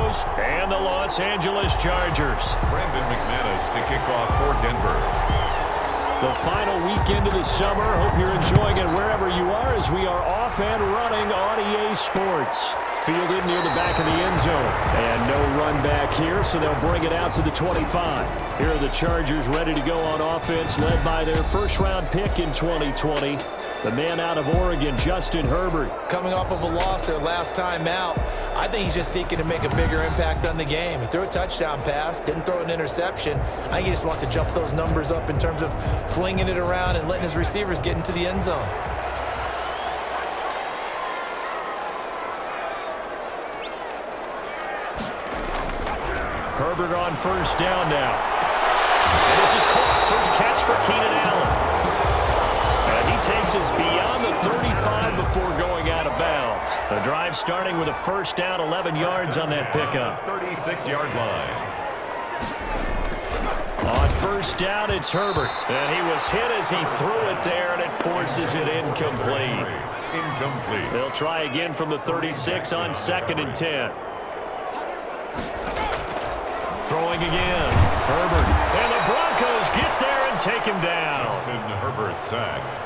Broncos and the Los Angeles Chargers. Brandon McManus to kick off for Denver. The final weekend of the summer. Hope you're enjoying it wherever you are as we are off and running on EA Sports. Fielded near the back of the end zone. And no run back here, so they'll bring it out to the 25. Here are the Chargers ready to go on offense, led by their first-round pick in 2020. The man out of Oregon, Justin Herbert. Coming off of a loss their last time out, I think he's just seeking to make a bigger impact on the game. He threw a touchdown pass, didn't throw an interception. I think he just wants to jump those numbers up in terms of flinging it around and letting his receivers get into the end zone. Herbert on first down now. And this is caught. First catch for Keenan Allen. And he takes us beyond the 35 before going out of bounds. The drive starting with a first down, 11 yards on that pickup. 36-yard line. On first down, it's Herbert. And he was hit as he threw it there, and it forces it incomplete. Incomplete. They'll try again from the 36 on 2nd and 10. Throwing again. Herbert. And the Broncos get there and take him down. Justin Herbert sacked.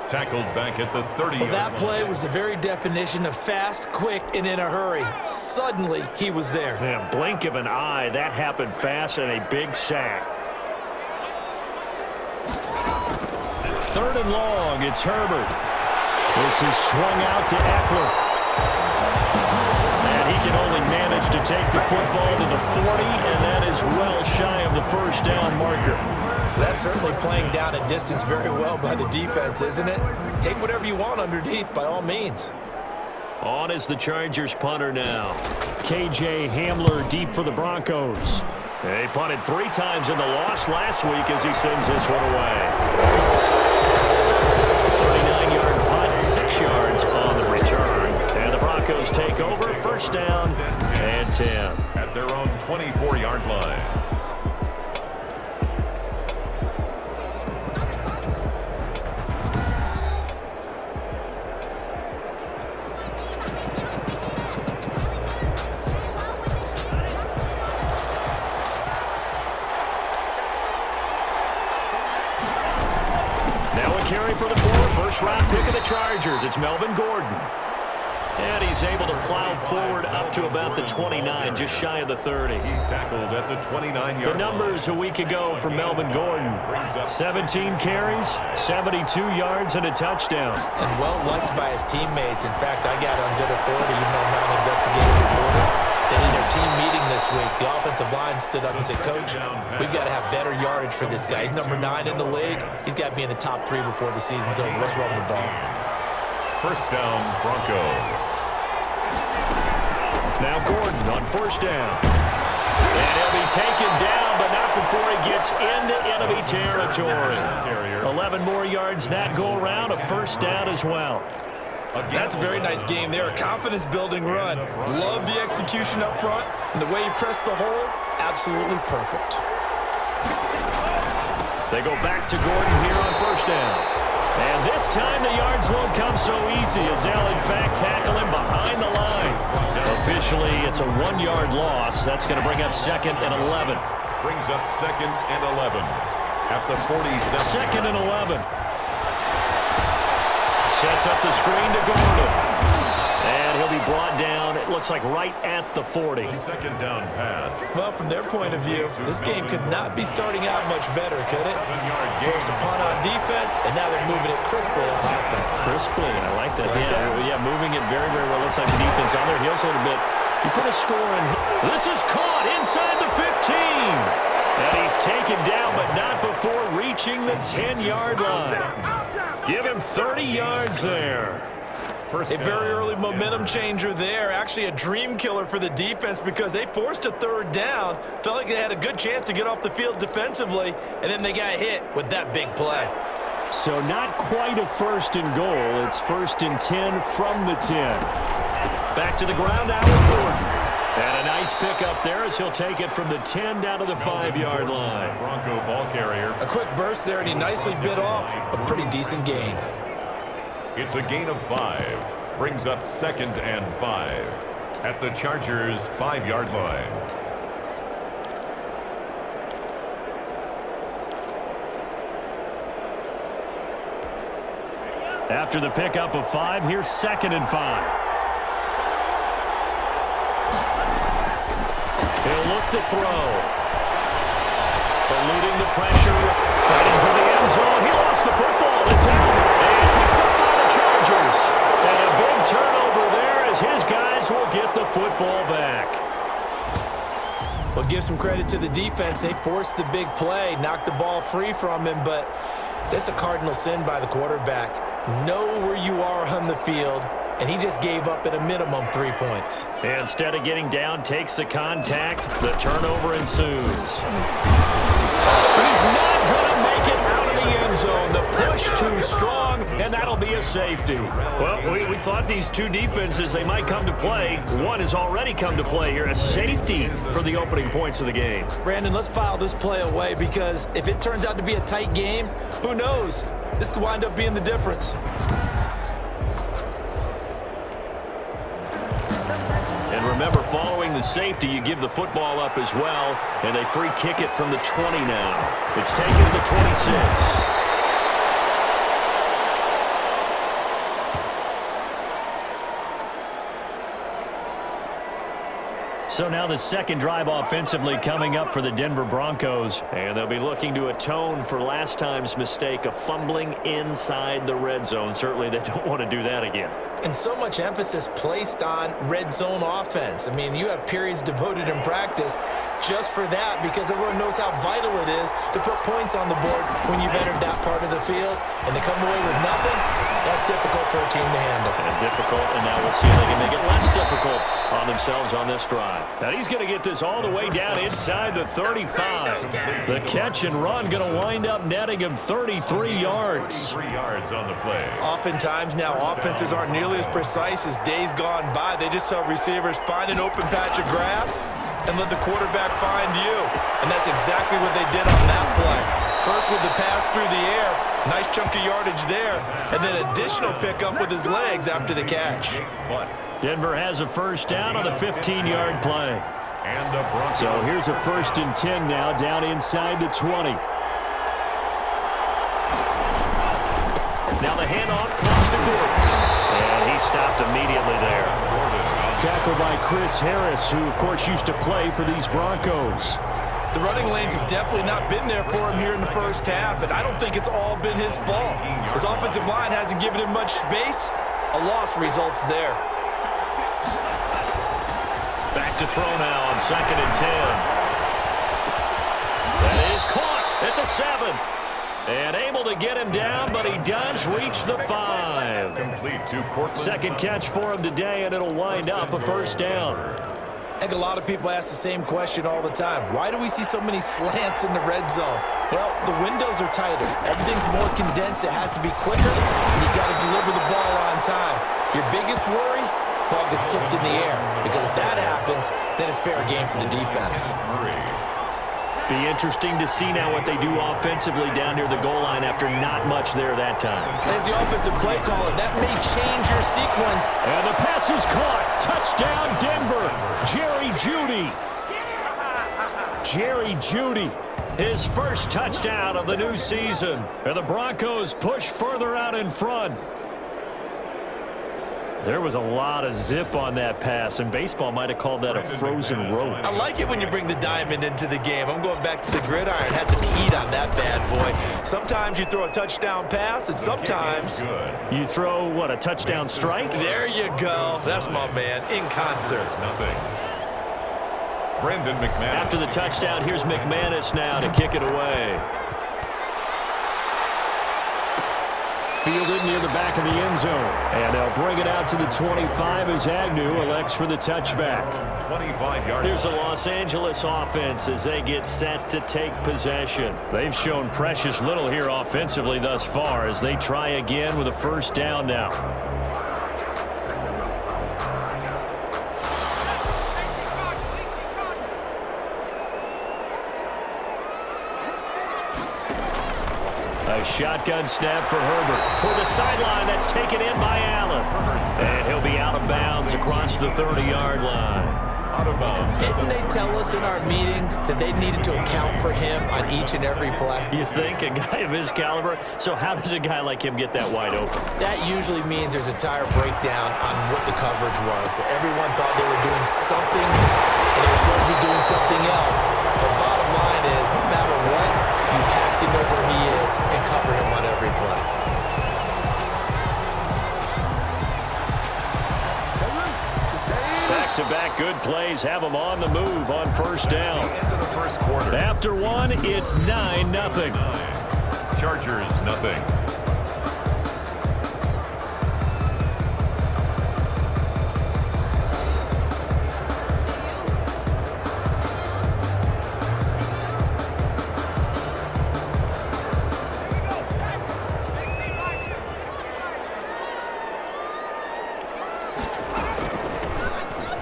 Tackled back at the 30. Well, that play was the very definition of fast, quick, and in a hurry. Suddenly, he was there. Yeah, blink of an eye. That happened fast and a big sack. 3rd and long. It's Herbert. This is swung out to Eckler. And he can only manage to take the football to the 40, and that is well shy of the first down marker. That's certainly playing down a distance very well by the defense, isn't it? Take whatever you want underneath, by all means. On is the Chargers punter now. KJ Hamler deep for the Broncos. They punted 3 times in the loss last week as he sends this one away. 39-yard punt, 6 yards on the return. And the Broncos take over, first down and 10. At their own 24-yard line. Carry for the first-round pick of the Chargers. It's Melvin Gordon. And he's able to plow forward up to about the 29, just shy of the 30. He's tackled at the 29-yard line. The numbers a week ago for Melvin Gordon. 17 carries, 72 yards, and a touchdown. And well-liked by his teammates. In fact, I got on good authority, even though I'm not an investigative reporter, that in their team meeting this week, the offensive line stood up and said, Coach, we've got to have better yardage for this guy. He's number 9 in the league. He's got to be in the top 3 before the season's over. Let's run the ball. First down, Broncos. Now Gordon on first down. And he'll be taken down, but not before he gets into enemy territory. 11 more yards that go around, a first down as well. That's a very nice game there, a confidence-building run. Love the execution up front, and the way he pressed the hole, absolutely perfect. They go back to Gordon here on first down. And this time the yards won't come so easy as they'll, in fact, tackle him behind the line. Officially, it's a 1-yard loss. That's going to bring up 2nd and 11. Brings up 2nd and 11 at the 47. 2nd and 11. Sets up the screen to Gordon. And he'll be brought down, it looks like right at the 40. Second down pass. Well, from their point of view, this game could not be starting out much better, could it? Force a punt on defense, and now they're moving it crisply on offense. Crisply, I like that. Yeah, moving it very, very well. Looks like the defense on their heels a little bit. You put a score in. This is caught inside the 15. And he's taken down, but not before reaching the 10-yard line. Give him 30 yards there. A very early momentum changer there. Actually a dream killer for the defense because they forced a 3rd down. Felt like they had a good chance to get off the field defensively, and then they got hit with that big play. So not quite a 1st and goal. It's 1st and 10 from the 10. Back to the ground now with Gordon. And a nice pickup there as he'll take it from the 10 down to the 5-yard line. Bronco ball carrier. A quick burst there, and he nicely bit off a pretty decent gain. It's a gain of 5. brings up 2nd and 5 at the Chargers' 5-yard line. After the pickup of 5, here's 2nd and 5. He'll look to throw. Eluding the pressure, fighting for the end zone. He lost the football. It's out. And picked up by the Chargers. And a big turnover there as his guys will get the football back. Well, give some credit to the defense. They forced the big play, knocked the ball free from him, but that's a cardinal sin by the quarterback. Know where you are on the field, and he just gave up at a minimum 3 points. Instead of getting down, takes the contact. The turnover ensues. He's not going to make it out of the end zone. The push too strong, and that'll be a safety. Well, we thought these two defenses, they might come to play. One has already come to play here. A safety for the opening points of the game. Brandon, let's file this play away because if it turns out to be a tight game, who knows? This could wind up being the difference. And remember, following the safety, you give the football up as well, and they free kick it from the 20 now. It's taken to the 26. So now the second drive offensively coming up for the Denver Broncos. And they'll be looking to atone for last time's mistake of fumbling inside the red zone. Certainly they don't want to do that again. And so much emphasis placed on red zone offense. I mean, you have periods devoted in practice just for that because everyone knows how vital it is to put points on the board when you've entered that part of the field. And to come away with nothing, that's difficult for a team to handle. And difficult, and now we'll see if they can make it less difficult on themselves on this drive. Now he's going to get this all the way down inside the 35. The catch and run going to wind up netting him 33 yards. 3 yards on the play. Oftentimes now offenses aren't nearly as precise as days gone by. They just tell receivers, find an open patch of grass and let the quarterback find you. And that's exactly what they did on that play. First with the pass through the air, nice chunk of yardage there, and then additional pickup with his legs after the catch. Denver has a first down on the 15-yard play. And the Broncos. So here's a 1st and 10 now, down inside the 20. Now the handoff comes to Gordon. And he stopped immediately there. Tackled by Chris Harris, who, of course, used to play for these Broncos. The running lanes have definitely not been there for him here in the first half, and I don't think it's all been his fault. His offensive line hasn't given him much space. A loss results there. Back to throw now on 2nd and 10. That is caught at the 7. And able to get him down, but he does reach the 5. Complete to Cortland. Second catch for him today, and it'll wind up a first down. I think a lot of people ask the same question all the time. Why do we see so many slants in the red zone? Well, the windows are tighter. Everything's more condensed. It has to be quicker, and you got to deliver the ball on time. Your biggest worry? Ball gets tipped in the air. Because if that happens, then it's fair game for the defense. Be interesting to see now what they do offensively down near the goal line after not much there that time. As the offensive play caller, that may change your sequence. And the pass is caught. Touchdown, Denver. Jerry Jeudy. Jerry Jeudy. His first touchdown of the new season. And the Broncos push further out in front. There was a lot of zip on that pass, and baseball might have called that a frozen rope. I like it when you bring the diamond into the game. I'm going back to the gridiron. Had some heat on that bad boy. Sometimes you throw a touchdown pass, and sometimes you throw, what, a touchdown strike? There you go. That's my man, in concert. Nothing. Brendan McManus. After the touchdown, here's McManus now to kick it away. Fielded near the back of the end zone. And they'll bring it out to the 25 as Agnew elects for the touchback. 25 yards. Here's the Los Angeles offense as they get set to take possession. They've shown precious little here offensively thus far as they try again with a first down now. A shotgun snap for Herbert. Toward the sideline, that's taken in by Allen. And he'll be out of bounds across the 30-yard line. Out of bounds. Didn't they tell us in our meetings that they needed to account for him on each and every play? You think a guy of his caliber? So how does a guy like him get that wide open? That usually means there's a entire breakdown on what the coverage was. That everyone thought they were doing something, and they were supposed to be doing something else. But bottom line is, no matter what, you have to know where he is and cover him on every play. Back-to-back good plays have them on the move on first down. End of the first quarter. After one, it's 9-0. Chargers, nothing.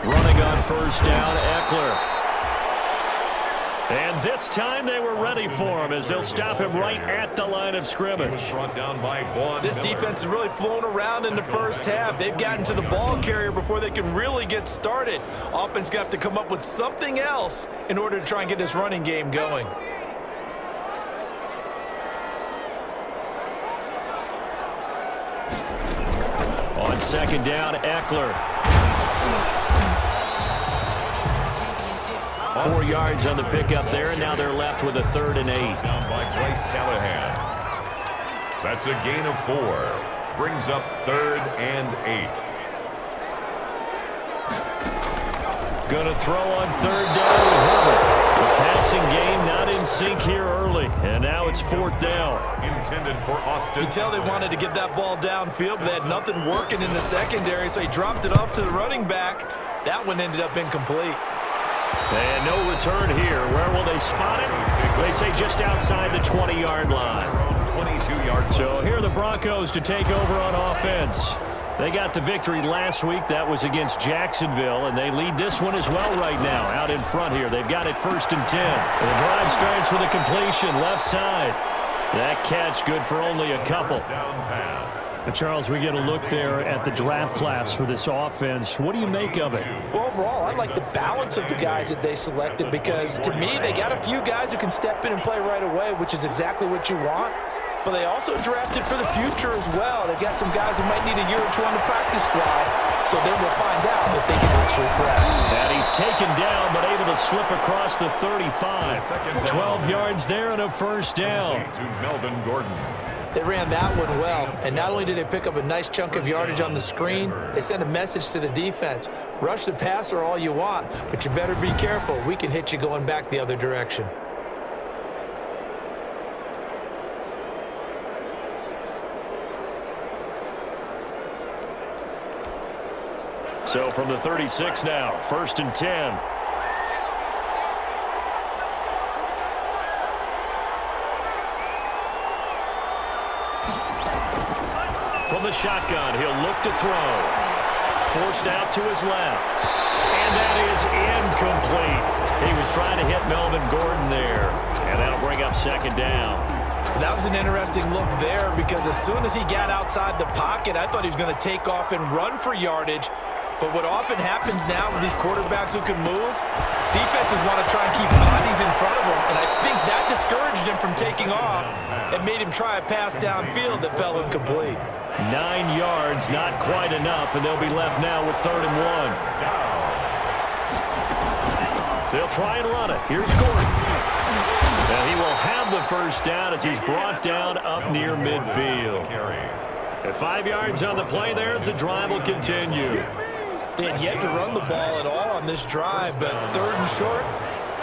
Running on first down, Eckler. And this time they were ready for him as they'll stop him right at the line of scrimmage. Brought down by Vaughn This Miller. defense is really flown around in the first half. They've gotten to the ball carrier before they can really get started. Offense got to come up with something else in order to try and get this running game going. On second down, Eckler. 4 yards on the pickup there, and now they're left with a 3rd and 8. Down by Bryce Callahan. That's a gain of 4. Brings up 3rd and 8. Going to throw on 3rd down to Herbert. The passing game not in sync here early, and now it's 4th down. Intended for Austin. You could tell they wanted to get that ball downfield, but they had nothing working in the secondary, so he dropped it off to the running back. That one ended up incomplete. And no return here. Where will they spot it? They say just outside the 20-yard line. 22-yard. So here are the Broncos to take over on offense. They got the victory last week. That was against Jacksonville, and they lead this one as well right now out in front here. They've got it 1st and 10. And the drive starts with a completion left side. That catch good for only a couple. Down pass. Charles, we get a look there at the draft class for this offense. What do you make of it? Well, overall, I like the balance of the guys that they selected because, to me, they got a few guys who can step in and play right away, which is exactly what you want. But they also drafted for the future as well. They've got some guys who might need a year or two on the practice squad, so then we'll find out if they can actually threat. And he's taken down but able to slip across the 35. 12 yards there and a 1st down. To Melvin Gordon. They ran that one well, and not only did they pick up a nice chunk of yardage on the screen, they sent a message to the defense. Rush the passer all you want, but you better be careful. We can hit you going back the other direction. So from the 36 now, 1st and 10. From the shotgun, he'll look to throw. Forced out to his left. And that is incomplete. He was trying to hit Melvin Gordon there. And that'll bring up 2nd down. That was an interesting look there because as soon as he got outside the pocket, I thought he was going to take off and run for yardage. But what often happens now with these quarterbacks who can move, defenses want to try and keep bodies in front of them. And I think that discouraged him from taking off and made him try a pass downfield that fell incomplete. 9 yards, not quite enough, and they'll be left now with 3rd and 1. They'll try and run it. Here's Gordon. And he will have the 1st down as he's brought down up near midfield. At 5 yards on the play there as the drive will continue. They had yet to run the ball at all on this drive, but 3rd and short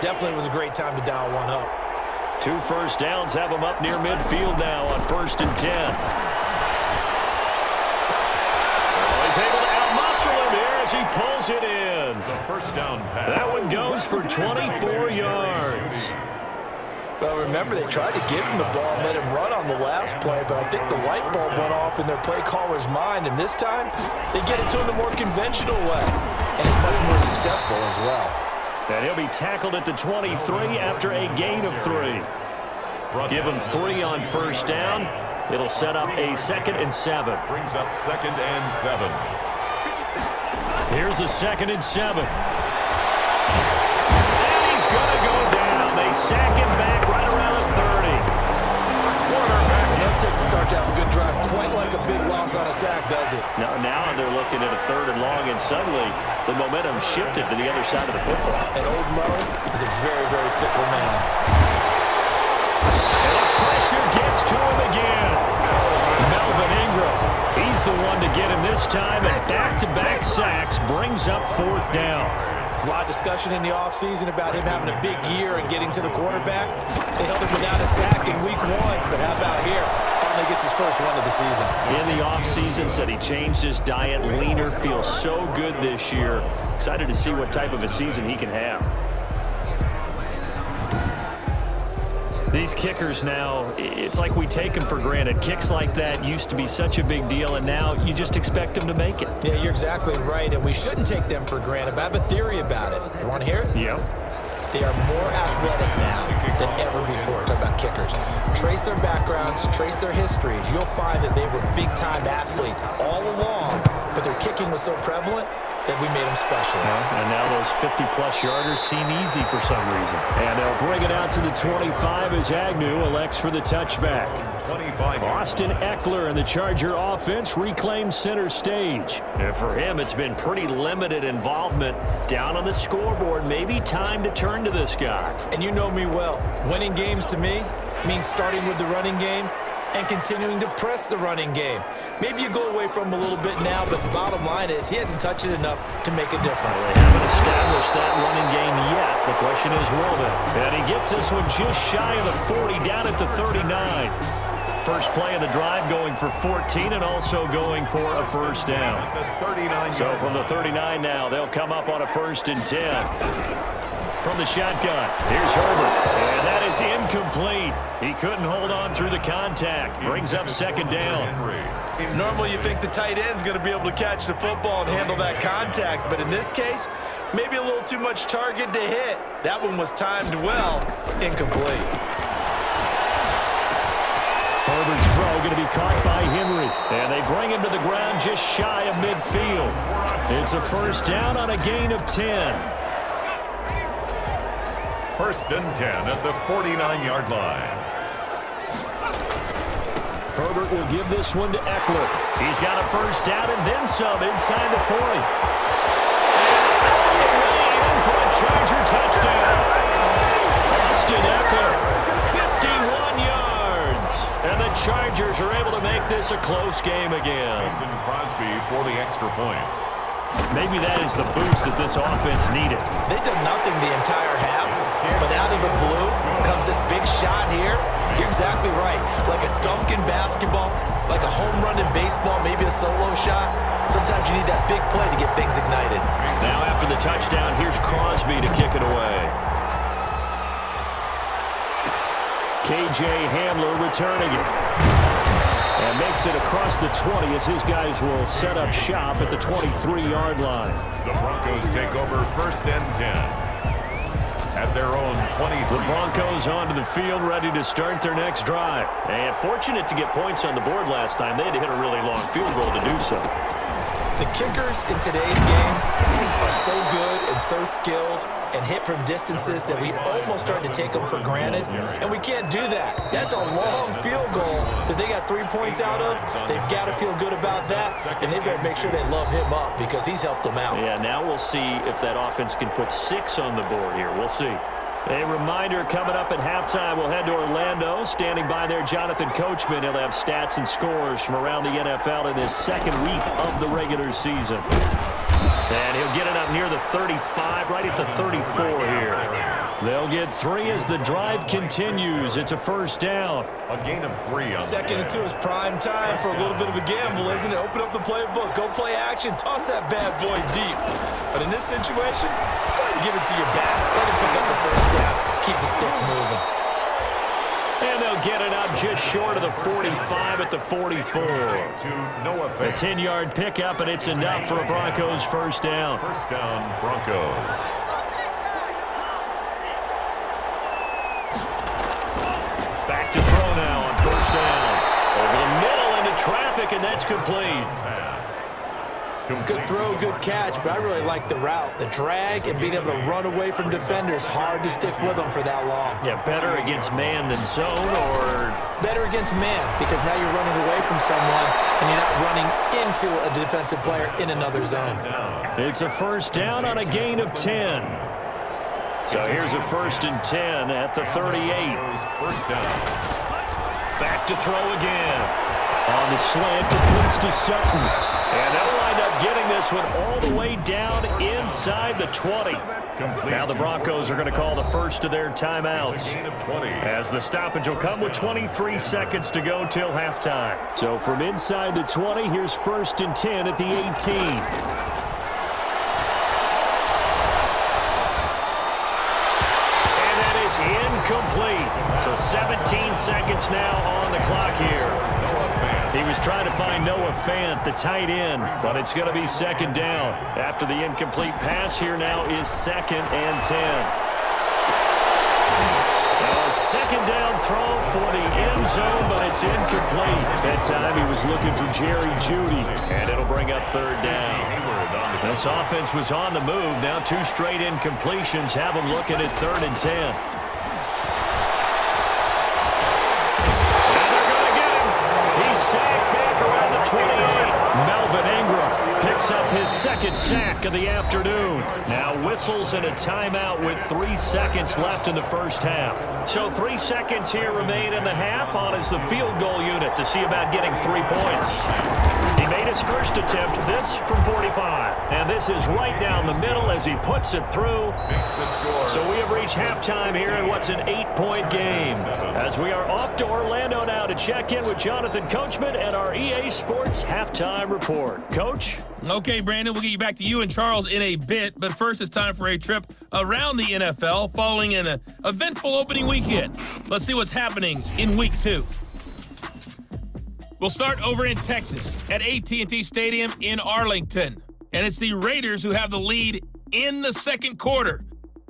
definitely was a great time to dial one up. 2 1st downs have them up near midfield now on 1st and 10. He's able to outmuscle him here as he pulls it in. The 1st down pass. That one goes for 24 yards. Well, remember, they tried to give him the ball and let him run on the last play, but I think the light bulb went off in their play caller's mind, and this time they get it to him the more conventional way, and it's much more successful as well. And he'll be tackled at the 23 after a gain of 3. Give him 3 on 1st down. It'll set up a 2nd and 7. Brings up 2nd and 7. Here's a 2nd and 7. And he's going to go down. They sack him back right around the 30. That takes a start to have a good drive. Quite like a big loss on a sack, does it? Now they're looking at a 3rd and long, and suddenly the momentum shifted to the other side of the football. And old Mo is a very, very fickle man. And the pressure gets to him again. Melvin Ingram, he's the one to get him this time, and back-to-back sacks brings up 4th down. There's a lot of discussion in the offseason about him having a big year and getting to the quarterback. They held him without a sack in week 1, but how about here? Finally gets his first one of the season. In the offseason, said he changed his diet, leaner, feels so good this year. Excited to see what type of a season he can have. These kickers now, it's like we take them for granted. Kicks like that used to be such a big deal, and now you just expect them to make it. Yeah, you're exactly right, and we shouldn't take them for granted, but I have a theory about it. You want to hear it? Yep. They are more athletic now than ever before. Talk about kickers. Trace their backgrounds, trace their histories. You'll find that they were big-time athletes all along, but their kicking was so prevalent that we made them specialists. And now those 50-plus yarders seem easy for some reason. And they'll bring it out to the 25 as Agnew elects for the touchback. 25. Austin Eckler and the Charger offense reclaim center stage. And for him, it's been pretty limited involvement down on the scoreboard. Maybe time to turn to this guy. And you know me well. Winning games to me means starting with the running game and continuing to press the running game. Maybe you go away from him a little bit now, but the bottom line is he hasn't touched it enough to make a difference. They haven't established that running game yet. The question is, will they? And he gets this one just shy of the 40, down at the 39. First play of the drive going for 14 and also going for a first down. So from the 39 now, they'll come up on a 1st and 10. From the shotgun, here's Herbert, and that is incomplete. He couldn't hold on through the contact. Brings up 2nd down. Normally you think the tight end's going to be able to catch the football and handle that contact, but in this case, maybe a little too much target to hit. That one was timed well, incomplete. Herbert's throw going to be caught by Henry, and they bring him to the ground just shy of midfield. It's a first down on a gain of 10. 1st and 10 at the 49-yard line. Herbert will give this one to Eckler. He's got a first down and then some inside the 40. And all the way in for a Charger touchdown. Austin Eckler, 51 yards. And the Chargers are able to make this a close game again. Mason Crosby for the extra point. Maybe that is the boost that this offense needed. They did nothing the entire half, but out of the blue comes this big shot here. You're exactly right. Like a dunk in basketball, like a home run in baseball, maybe a solo shot. Sometimes you need that big play to get things ignited. Now after the touchdown, here's Crosby to kick it away. K.J. Hamler returning it. And makes it across the 20 as his guys will set up shop at the 23-yard line. The Broncos take over 1st and 10 at their own 23. The Broncos onto the field, ready to start their next drive. And fortunate to get points on the board last time. They had to hit a really long field goal to do so. The kickers in today's game are so good and so skilled and hit from distances that we almost start to take them for granted, and we can't do that. That's a long field goal that they got 3 points out of. They've got to feel good about that, and they better make sure they love him up because he's helped them out. Yeah, now we'll see if that offense can put 6 on the board here. We'll see. A reminder, coming up at halftime, we'll head to Orlando. Standing by there, Jonathan Coachman. He'll have stats and scores from around the NFL in his 2nd week of the regular season. And he'll get it up near the 35, right at the 34 here. They'll get 3 as the drive continues. It's a first down. A gain of 3 on 2nd and 2 is prime time for a little bit of a gamble, isn't it? Open up the playbook, go play action, toss that bad boy deep. But in this situation, go ahead and give it to your back. Let him pick up the first down. Keep the sticks moving. And they'll get it up just short of the 45 at the 44. A 10-yard pickup, and it's enough for a Broncos first down. First down, Broncos. Back to throw now on first down. Over the middle into traffic, and that's complete. Pass. Good throw, good catch, but I really like the route. The drag and being able to run away from defenders, hard to stick with them for that long. Yeah, better against man than zone, or? Better against man, because now you're running away from someone and you're not running into a defensive player in another zone. It's a first down on a gain of 10. So here's a 1st and 10 at the 38. First down. Back to throw again. On the slant, completes to Sutton. And they'll wind up getting this one all the way down inside the 20. Now the Broncos are going to call the first of their timeouts, as the stoppage will come with 23 seconds to go till halftime. So from inside the 20, here's 1st and 10 at the 18. Incomplete. So 17 seconds now on the clock here. He was trying to find Noah Fant, the tight end, but it's going to be 2nd down. After the incomplete pass, here now is 2nd and 10. A 2nd down throw for the end zone, but it's incomplete. That time he was looking for Jerry Jeudy, and it'll bring up 3rd down. This offense was on the move. Now 2 straight incompletions have them looking at 3rd and 10. Sack back around the 28. Melvin Ingram picks up his 2nd sack of the afternoon. Now whistles and a timeout with 3 seconds left in the first half. So 3 seconds here remain in the half on as the field goal unit to see about getting 3 points. He made his first attempt, this from 45. And this is right down the middle as he puts it through. So we have reached halftime here in what's an 8-point game. As we are off to Orlando now to check in with Jonathan Coachman and our EA Sports Halftime Report. Coach? Okay, Brandon, we'll get you back to you and Charles in a bit. But first, it's time for a trip around the NFL following an eventful opening weekend. Let's see what's happening in Week 2. We'll start over in Texas at AT&T Stadium in Arlington. And it's the Raiders who have the lead in the 2nd quarter.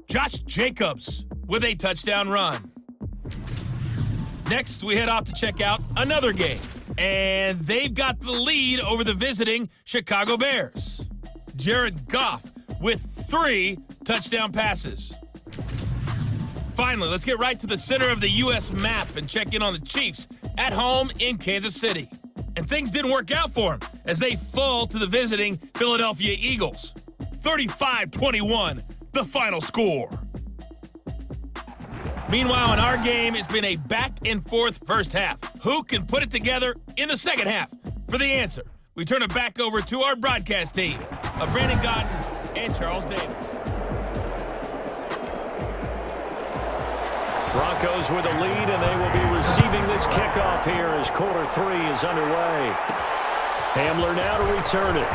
Josh Jacobs with a touchdown run. Next, we head off to check out another game. And they've got the lead over the visiting Chicago Bears. Jared Goff with 3 touchdown passes. Finally, let's get right to the center of the U.S. map and check in on the Chiefs at home in Kansas City. And things didn't work out for them as they fall to the visiting Philadelphia Eagles. 35-21, the final score. Meanwhile, in our game, it's been a back-and-forth first half. Who can put it together in the second half? For the answer, we turn it back over to our broadcast team of Brandon Gaudin and Charles Davis. Broncos with a lead, and they will be receiving this kickoff here as quarter 3 is underway. Hamler now to return it.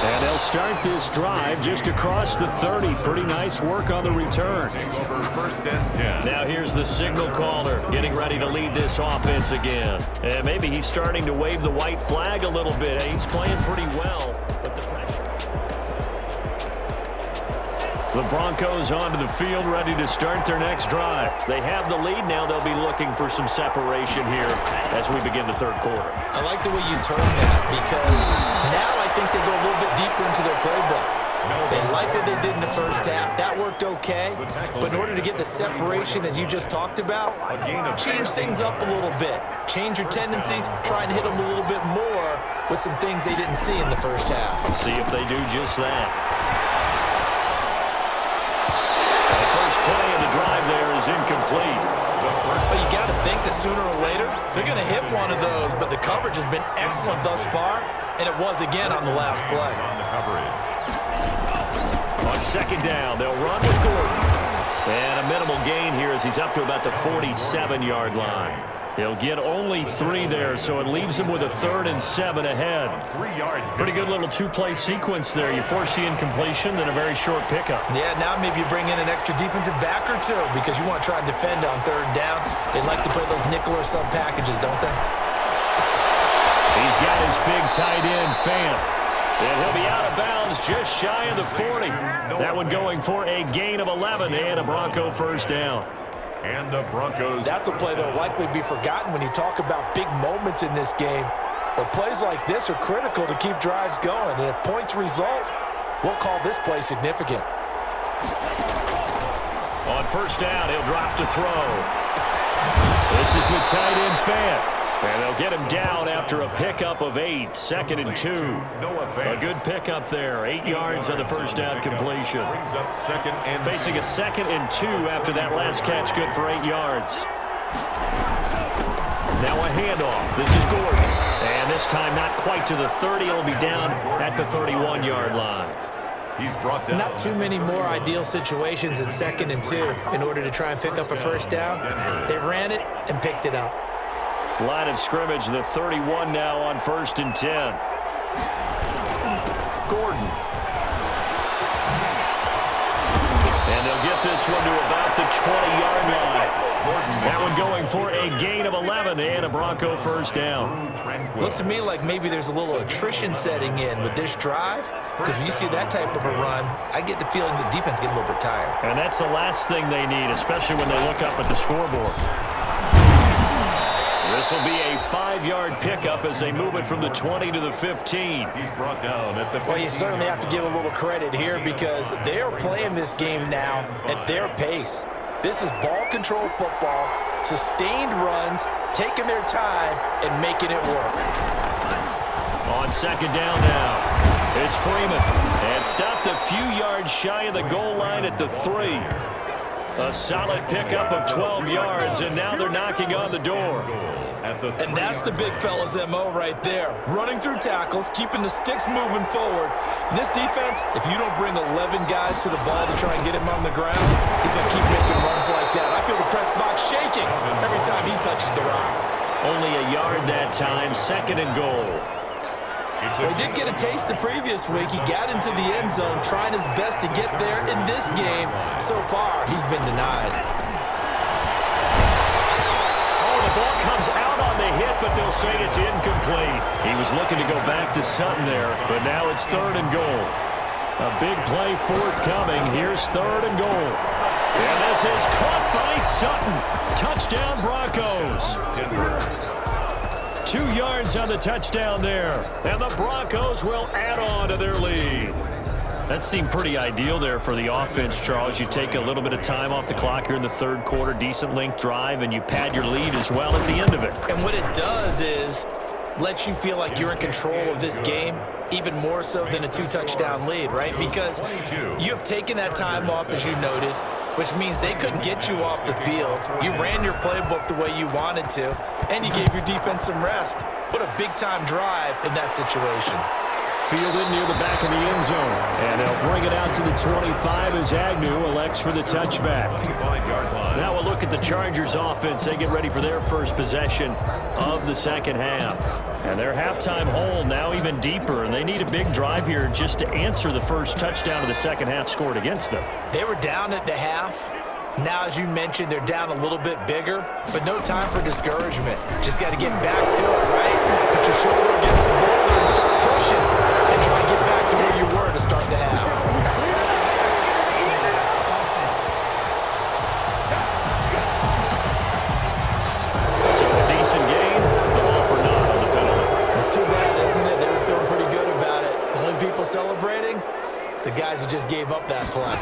And they'll start this drive just across the 30. Pretty nice work on the return. Over 1st and 10. Now here's the signal caller getting ready to lead this offense again. And maybe he's starting to wave the white flag a little bit. He's playing pretty well, but the pressure. The Broncos onto the field, ready to start their next drive. They have the lead now. They'll be looking for some separation here as we begin the 3rd quarter. I like the way you term that because now I think they go a little bit deeper into their playbook. They like what they did in the first half. That worked okay. But in order to get the separation that you just talked about, change things up a little bit. Change your tendencies. Try and hit them a little bit more with some things they didn't see in the first half. See if they do just that. The first play of the drive there is incomplete. But you got to think that sooner or later, they're going to hit one of those. But the coverage has been excellent thus far, and it was again on the last play. On the coverage. On 2nd down, they'll run with Gordon. And a minimal gain here as he's up to about the 47-yard line. He'll get only 3 there, so it leaves him with a 3rd and 7 ahead. 3 yards. Pretty good little 2-play sequence there. You force the incompletion, then a very short pickup. Yeah, now maybe you bring in an extra defensive back or 2 because you want to try and defend on 3rd down. They like to play those nickel or sub packages, don't they? He's got his big tight end, Fant. And he'll be out of bounds just shy of the 40. That one going for a gain of 11 and a Bronco first down. And the Broncos. That's a play that will likely be forgotten when you talk about big moments in this game. But plays like this are critical to keep drives going, and if points result, we'll call this play significant. On first down, he'll drop to throw. This is the tight end Fant. And they'll get him down after a pickup of 8, 2nd and 2. A good pickup there, 8 yards on the first down completion. Facing a 2nd and 2 after that last catch, good for 8 yards. Now a handoff. This is Gordon. And this time not quite to the 30. It'll be down at the 31-yard line. He's brought down. Not too many more ideal situations in 2nd and 2 in order to try and pick up a first down. They ran it and picked it up. Line of scrimmage, the 31 now on 1st and 10. Gordon. And they'll get this one to about the 20-yard line. That one going for a gain of 11 and a Bronco first down. Looks to me like maybe there's a little attrition setting in with this drive, because when you see that type of a run, I get the feeling the defense getting a little bit tired. And that's the last thing they need, especially when they look up at the scoreboard. This will be a 5-yard pickup as they move it from the 20 to the 15. He's brought down at the 15. Well, you certainly have to give a little credit here because they are playing this game now at their pace. This is ball control football, sustained runs, taking their time, and making it work. On 2nd down now, it's Freeman. And stopped a few yards shy of the goal line at the 3. A solid pickup of 12 yards, and now they're knocking on the door. And that's the big fella's MO right there. Running through tackles, keeping the sticks moving forward. And this defense, if you don't bring 11 guys to the ball to try and get him on the ground, he's going to keep making runs like that. I feel the press box shaking every time he touches the rock. Only a yard that time, 2nd and goal. Well, he did get a taste the previous week. He got into the end zone trying his best to get there. In this game, so far, he's been denied. Oh, the ball comes out on the hit, but they'll say it's incomplete. He was looking to go back to Sutton there, but now it's 3rd and goal. A big play forthcoming. Here's 3rd and goal. And this is caught by Sutton. Touchdown, Broncos. 2 yards on the touchdown there. And the Broncos will add on to their lead. That seemed pretty ideal there for the offense, Charles. You take a little bit of time off the clock here in the 3rd quarter, decent length drive, and you pad your lead as well at the end of it. And what it does is let you feel like you're in control of this game, even more so than a 2-touchdown lead, right? Because you have taken that time off, as you noted, which means they couldn't get you off the field. You ran your playbook the way you wanted to, and you gave your defense some rest. What a big-time drive in that situation. Fielded near the back of the end zone. And they'll bring it out to the 25 as Agnew elects for the touchback. Now we'll look at the Chargers offense. They get ready for their first possession of the 2nd half. And their halftime hole now even deeper. And they need a big drive here just to answer the first touchdown of the 2nd half scored against them. They were down at the half. Now, as you mentioned, they're down a little bit bigger, but no time for discouragement. Just got to get back to it, right? Put your shoulder against the boulder and start pushing, and try and get back to where you were to start the half. So a decent gain, but all for naught on the penalty. It's too bad, isn't it? They were feeling pretty good about it. The only people celebrating, the guys who just gave up that play.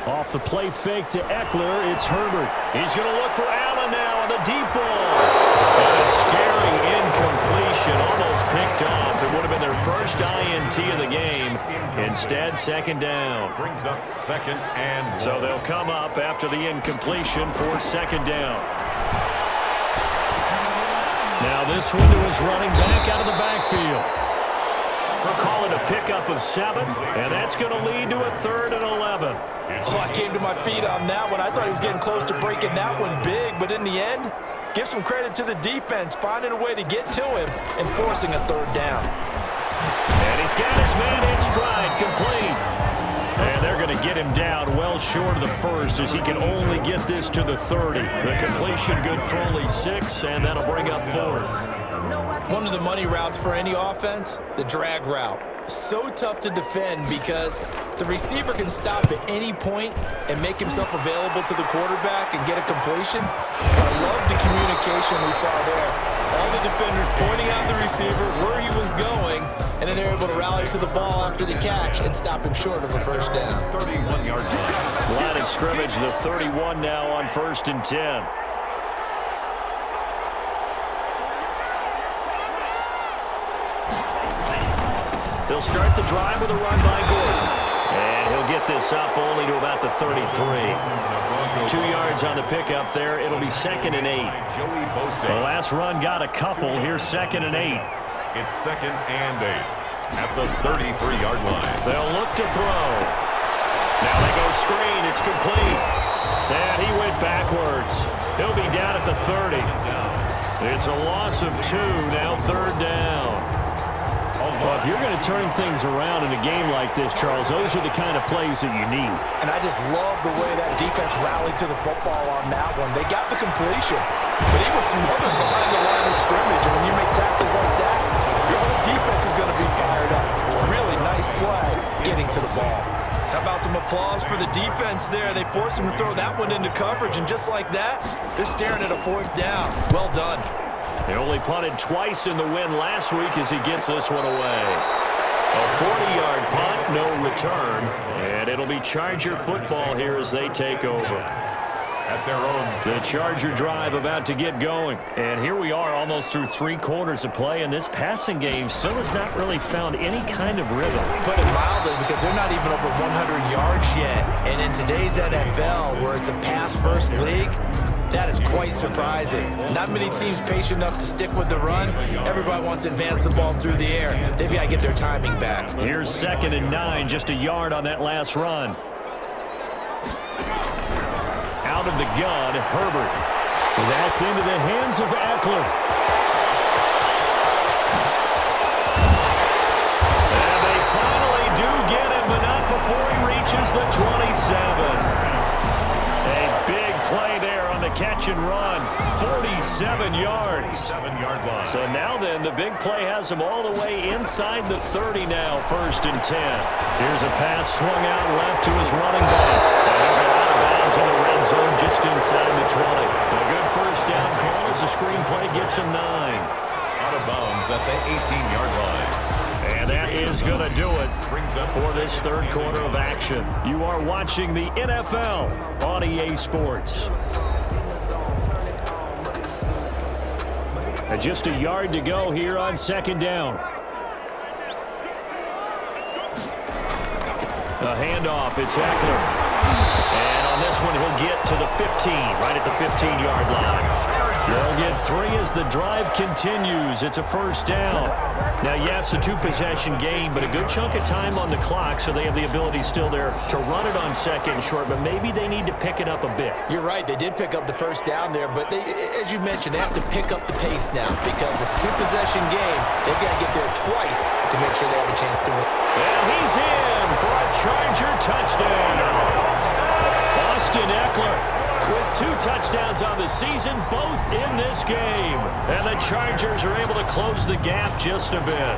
Off the play fake to Eckler, it's Herbert. He's going to look for Allen now on the deep ball. And a scary incompletion, almost picked off. It would have been their first INT of the game. Instead, 2nd down. Brings up 2nd and 1. So they'll come up after the incompletion for 2nd down. Now this one was running back out of the backfield. We'll call it a pickup of 7, and that's going to lead to a 3rd and 11. Oh, I came to my feet on that one. I thought he was getting close to breaking that one big, but in the end, give some credit to the defense, finding a way to get to him and forcing a 3rd down. And he's got his man in stride, complete. And they're going to get him down well short of the 1st as he can only get this to the 30. The completion good for only 6, and that'll bring up 4th. One of the money routes for any offense, the drag route. So tough to defend because the receiver can stop at any point and make himself available to the quarterback and get a completion. I love the communication we saw there. All the defenders pointing out the receiver, where he was going, and then they're able to rally to the ball after the catch and stop him short of a first down. 31-yard line. Line of scrimmage, the 31 now on 1st and 10. They'll start the drive with a run by Gordon. And he'll get this up only to about the 33. 2 yards on the pickup there. It'll be 2nd and 8. The last run got a couple. Here's 2nd and 8. It's 2nd and 8 at the 33-yard line. They'll look to throw. Now they go screen. It's complete. And he went backwards. He'll be down at the 30. It's a loss of 2. Now 3rd down. Well, if you're going to turn things around in a game like this, Charles, those are the kind of plays that you need. And I just love the way that defense rallied to the football on that one. They got the completion, but he was smothered behind the line of scrimmage. And when you make tackles like that, your whole defense is going to be fired up. Really nice play getting to the ball. How about some applause for the defense there? They forced him to throw that one into coverage, and just like that, they're staring at a 4th down. Well done. They only punted twice in the win last week as he gets this one away. A 40-yard punt, no return, and it'll be Charger football here as they take over. At their own. The Charger drive about to get going. And here we are almost through 3 quarters of play, and this passing game still has not really found any kind of rhythm. Put it mildly, because they're not even over 100 yards yet. And in today's NFL, where it's a pass-first league, that is quite surprising. Not many teams patient enough to stick with the run. Everybody wants to advance the ball through the air. They've got to get their timing back. Here's 2nd and 9, just a yard on that last run. Out of the gun, Herbert. That's into the hands of Eckler. And they finally do get him, but not before he reaches the 27. A big play there on the catch and run. 47 yards. 7-yard line. So now then, the big play has him all the way inside the 30 now, 1st and 10. Here's a pass swung out left to his running back. And he'll go out of bounds in the red zone just inside the 20. A good first down call as the screen play gets him 9. Out of bounds at the 18-yard line. And that is going to do it for this 3rd quarter of action. You are watching the NFL on EA Sports. And just a yard to go here on 2nd down. A handoff, it's Eckler. And on this one, he'll get to the 15, right at the 15-yard line. They'll get 3 as the drive continues. It's a 1st down. Now, yes, a 2-possession game, but a good chunk of time on the clock, so they have the ability still there to run it on 2nd and short, but maybe they need to pick it up a bit. You're right. They did pick up the 1st down there, but they, as you mentioned, they have to pick up the pace now because it's a 2-possession game. They've got to get there twice to make sure they have a chance to win. And he's in for a Charger touchdown. Austin Eckler with 2 touchdowns on the season, both in this game. And the Chargers are able to close the gap just a bit.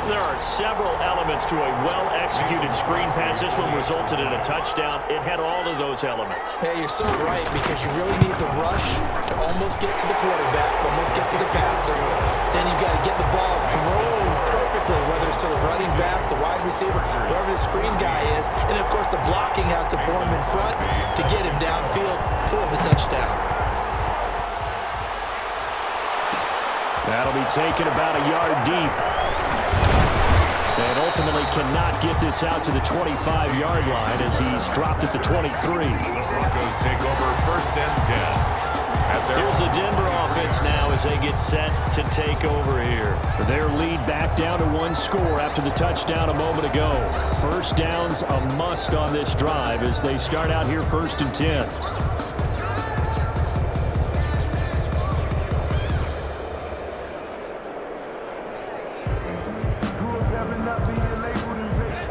There are several elements to a well-executed screen pass. This one resulted in a touchdown. It had all of those elements. Hey, you're so right, because you really need the rush to almost get to the quarterback, almost get to the passer. Then you've got to get the ball thrown perfectly, whether it's to the running back, the wide receiver, whoever the screen guy is. And, of course, the blocking has to form in front to get him downfield for the touchdown. That'll be taken about a yard deep. And ultimately cannot get this out to the 25-yard line as he's dropped at the 23. The Broncos take over 1st and 10. Here's the Denver offense now as they get set to take over here. Their lead back down to 1 score after the touchdown a moment ago. 1st down's a must on this drive as they start out here 1st and 10.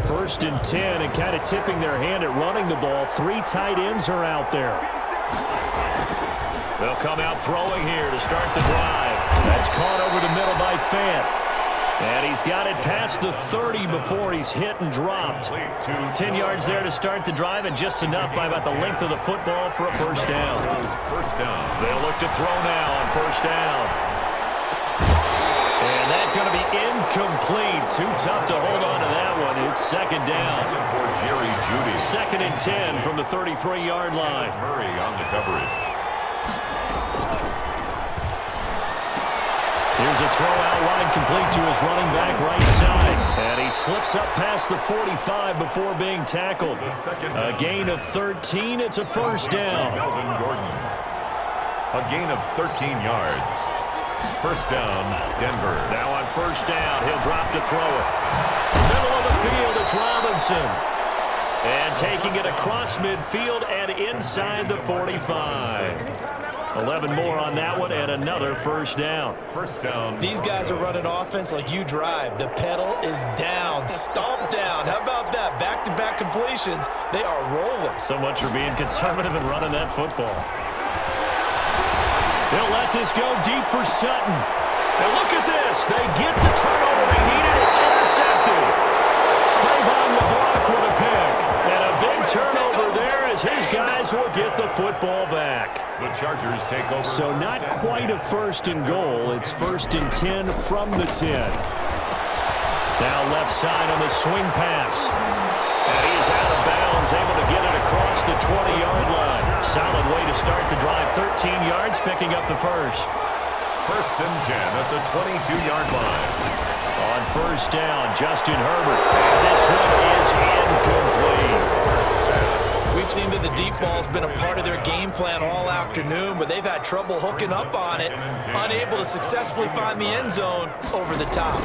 First and 10, and kind of tipping their hand at running the ball. 3 tight ends are out there. They'll come out throwing here to start the drive. That's caught over the middle by Fant. And he's got it past the 30 before he's hit and dropped. 10 yards there to start the drive, and just enough by about the length of the football for a 1st down. First down. They'll look to throw now on 1st down. going to be incomplete. Too tough to hold on to that one. It's second down. For Jerry Jeudy. 2nd and 10 from the 33-yard line. Murray on the coverage. Here's a throw out wide complete to his running back right side. And he slips up past the 45 before being tackled. A gain of 13. It's a first down. Melvin Gordon. A gain of 13 yards. First down, Denver. Now on first down, he'll drop to throw it. Middle of the field, it's Robinson. And taking it across midfield and inside the 45. 11 more on that one and another first down. First down. These guys are running offense like you drive. The pedal is down, stomp down. How about that? Back-to-back completions. They are rolling. So much for being conservative and running that football. They'll let this go deep for Sutton. And look at this. They get the turnover they needed. It's intercepted. Cravon LeBlanc with a pick. And a big turnover there as his guys will get the football back. The Chargers take over. So not quite a first and goal. It's 1st and 10 from the 10. Now left side on the swing pass. And he is out of bounds, able to get it across the 20-yard line. Solid way to start the drive. 13 yards, picking up the first. First and 10 at the 22-yard line. On first down, Justin Herbert. And this one is incomplete. We've seen that the deep ball's been a part of their game plan all afternoon, but they've had trouble hooking up on it, unable to successfully find the end zone over the top.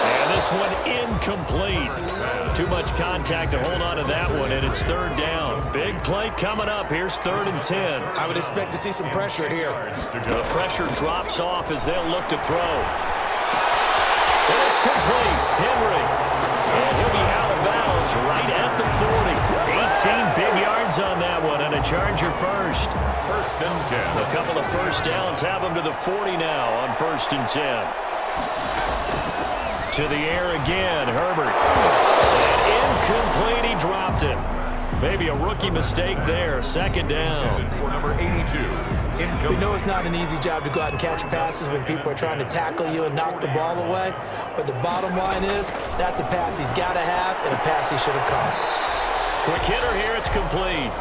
And this one incomplete. Too much contact to hold on to that one, and it's third down. Big play coming up. Here's 3rd and 10. I would expect to see some pressure here. The pressure drops off as they'll look to throw. And it's complete. Henry. And he'll be out of bounds right at the 40. 18 big yards on that one, and a Charger first. First and 10. A couple of first downs have him to the 40 now on 1st and 10. To the air again, Herbert. And incomplete, he dropped it. Maybe a rookie mistake there. 2nd down. For number 82. We know it's not an easy job to go out and catch passes when people are trying to tackle you and knock the ball away. But the bottom line is, that's a pass he's got to have and a pass he should have caught. Quick hitter here, it's complete.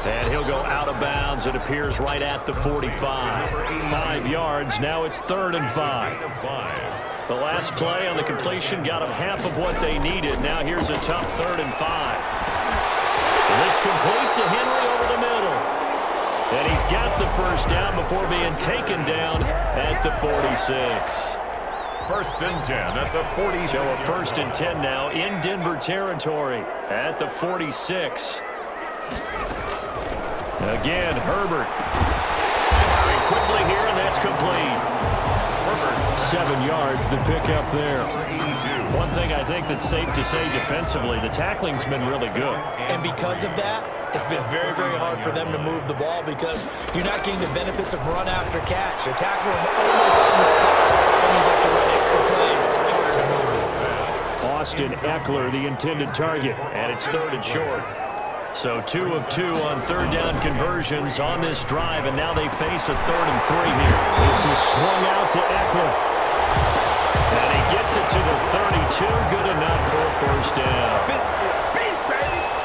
And he'll go out of bounds. It appears right at the 45. 5 yards, now it's 3rd and 5. The last play on the completion got them half of what they needed. Now here's a tough 3rd and 5. And this complete to Henry over the middle. And he's got the first down before being taken down at the 46. First and 10 at the 46. So a 1st and 10 now in Denver territory at the 46. Again, Herbert. Firing quickly here, and that's complete. 7 yards, the pickup there. One thing I think that's safe to say defensively, the tackling's been really good. And because of that, it's been very, very hard for them to move the ball because you're not getting the benefits of run after catch. They're tackling them almost on the spot. That means they have to run extra plays, harder to move it. Austin Eckler, the intended target, and it's 3rd and short. So 2 of 2 on 3rd down conversions on this drive, and now they face a 3rd and 3 here. This is swung out to Eckler. And he gets it to the 32. Good enough for a first down.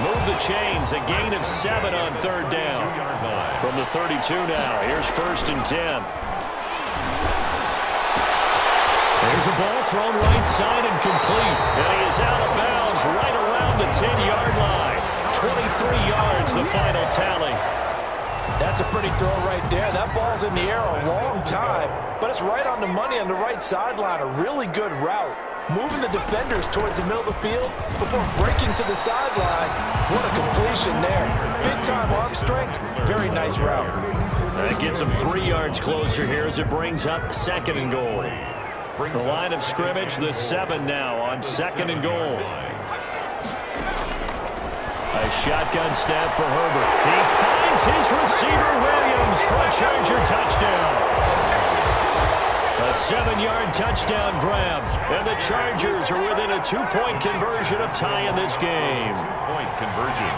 Move the chains. A gain of 7 on 3rd down. From the 32 now. Here's 1st and 10. There's a ball thrown right side and complete. And he is out of bounds right around the 10-yard line. 23 yards, the final tally. That's a pretty throw right there. That ball's in the air a long time, but it's right on the money on the right sideline. A really good route. Moving the defenders towards the middle of the field before breaking to the sideline. What a completion there. Big-time arm strength. Very nice route. That gets him 3 yards closer here as it brings up 2nd and goal. The line of scrimmage, the 7 now on 2nd and goal. A shotgun snap for Herbert. He finds his receiver, Williams, for a Charger touchdown. A 7-yard touchdown grab. And the Chargers are within a 2-point conversion of tying this game. 2-point conversion.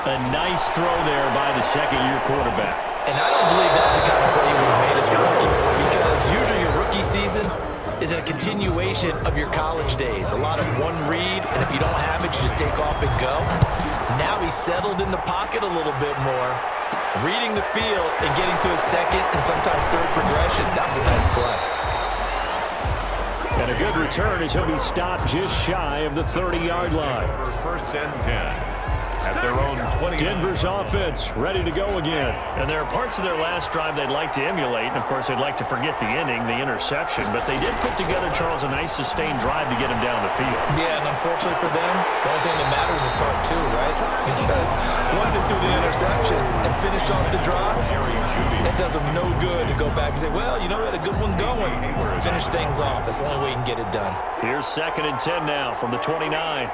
A nice throw there by the second-year quarterback. And I don't believe that's the kind of play you would have as a rookie, because usually your rookie season is a continuation of your college days. A lot of one read, and if you don't have it, you just take off and go. Now he's settled in the pocket a little bit more, reading the field and getting to his second and sometimes third progression. That was a nice play. And a good return as he'll be stopped just shy of the 30-yard line. First and 10. At their own 20. Denver's offense ready to go again. And there are parts of their last drive they'd like to emulate. And, of course, they'd like to forget the ending, the interception. But they did put together, Charles, a nice sustained drive to get him down the field. Yeah, and unfortunately for them, the only thing that matters is part two, right? Because once they do the interception and finish off the drive, it does them no good to go back and say, well, you know, we had a good one going. Finish things off. That's the only way you can get it done. Here's 2nd and 10 now from the 29.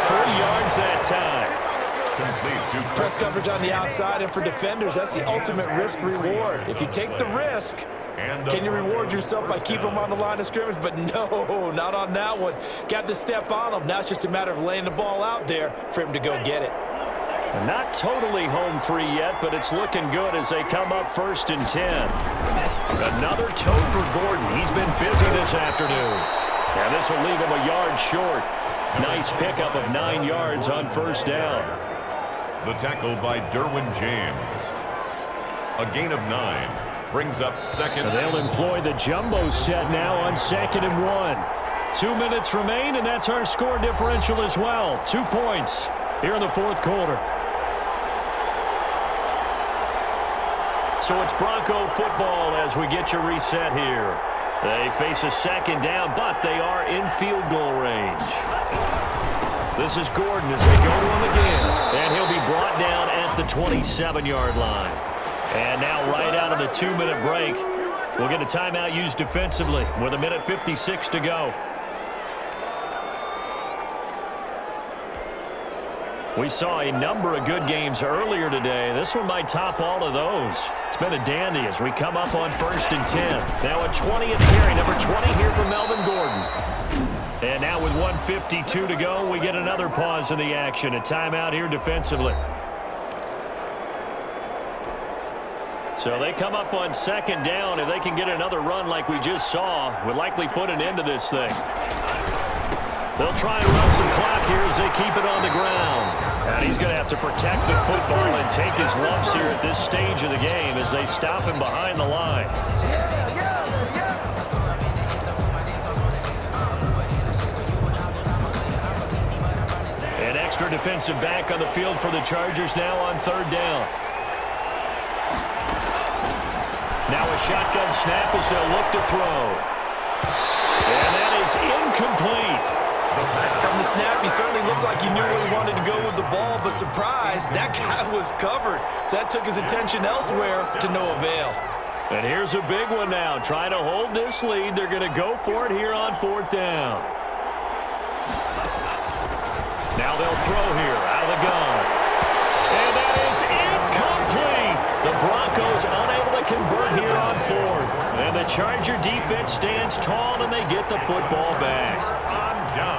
40 yards that time. Press coverage on the outside, and for defenders, that's the ultimate risk reward. If you take the risk, can you reward yourself by keeping them on the line of scrimmage? But no, not on that one. Got the step on them. Now it's just a matter of laying the ball out there for him to go get it. Not totally home free yet, but it's looking good as they come up 1st and 10. Another toe for Gordon. He's been busy this afternoon. And this will leave him a yard short. Nice pickup of 9 yards on 1st down. The tackle by Derwin James. A gain of 9 brings up 2nd. They'll employ the jumbo set now on 2nd and 1. 2 minutes remain, and that's our score differential as well. 2 points here in the 4th quarter. So it's Bronco football as we get you reset here. They face a 2nd down, but they are in field goal range. This is Gordon as they go to him again. And he'll be brought down at the 27-yard line. And now right out of the 2-minute break, we'll get a timeout used defensively with 1:56 to go. We saw a number of good games earlier today. This one might top all of those. It's been a dandy as we come up on 1st and 10. Now a 20th carry, number 20 here for Melvin Gordon. And now with 1:52 to go, we get another pause in the action. A timeout here defensively. So they come up on 2nd down. If they can get another run like we just saw, would likely put an end to this thing. They'll try and run some clock here as they keep it on the ground. And he's going to have to protect the football and take his lumps here at this stage of the game as they stop him behind the line. An extra defensive back on the field for the Chargers now on 3rd down. Now a shotgun snap as they'll look to throw. And that is incomplete. From the snap, he certainly looked like he knew where he wanted to go with the ball, but surprise, that guy was covered. So that took his attention elsewhere to no avail. And here's a big one now. Trying to hold this lead. They're going to go for it here on 4th down. Now they'll throw here out of the gun. And that is incomplete. The Broncos unable to convert here on 4th. And the Charger defense stands tall and they get the football back.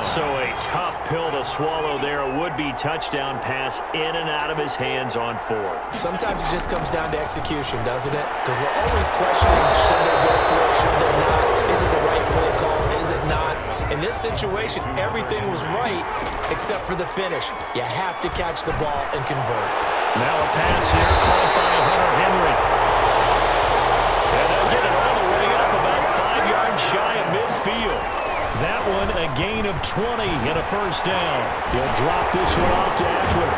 So a tough pill to swallow there. A would-be touchdown pass in and out of his hands on 4th. Sometimes it just comes down to execution, doesn't it? Because we're always questioning, should they go for it, should they not? Is it the right play call? Is it not? In this situation, everything was right except for the finish. You have to catch the ball and convert. Now a pass here caught by Hunter Henry. And they'll get it all the way up about 5 yards shy of midfield. That one a gain of 20 and a 1st down. He'll drop this one off to Ashwood.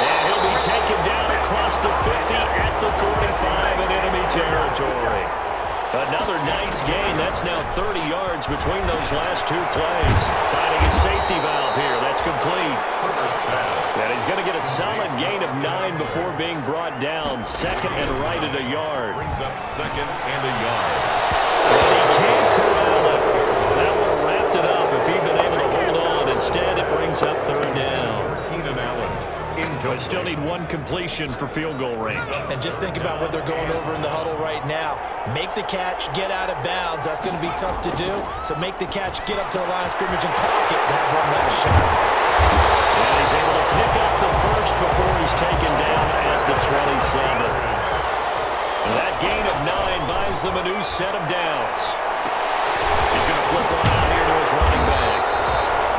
And he'll be taken down across the 50 at the 45 in enemy territory. Another nice gain. That's now 30 yards between those last 2 plays. Finding a safety valve here. That's complete. And he's going to get a solid gain of 9 before being brought down. 2nd and right at a yard. Brings up 2nd and a yard. And he can't corral it. That would have wrapped it up if he'd been able to hold on. Instead, it brings up 3rd down. Keenan Allen into They still need one completion for field goal range. And just think about what they're going over in the huddle right now. Make the catch, get out of bounds. That's going to be tough to do. So make the catch, get up to the line of scrimmage, and clock it to have one last shot. And he's able to pick up the first before he's taken down at the 27. That gain of 9 buys them a new set of downs. He's going to flip one out here to his running back.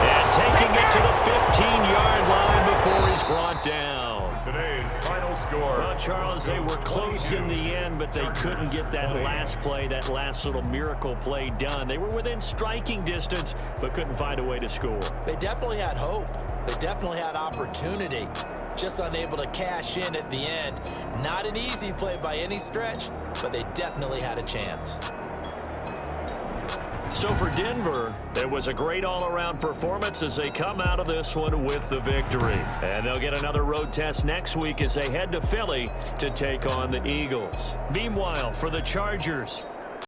And taking it to the 15-yard line before he's brought down. Today's final score. Well, Charles, they were close in the end, but they couldn't get that last play, that last little miracle play done. They were within striking distance, but couldn't find a way to score. They definitely had hope. They definitely had opportunity. Just unable to cash in at the end. Not an easy play by any stretch, but they definitely had a chance. So for Denver, it was a great all-around performance as they come out of this one with the victory. And they'll get another road test next week as they head to Philly to take on the Eagles. Meanwhile, for the Chargers,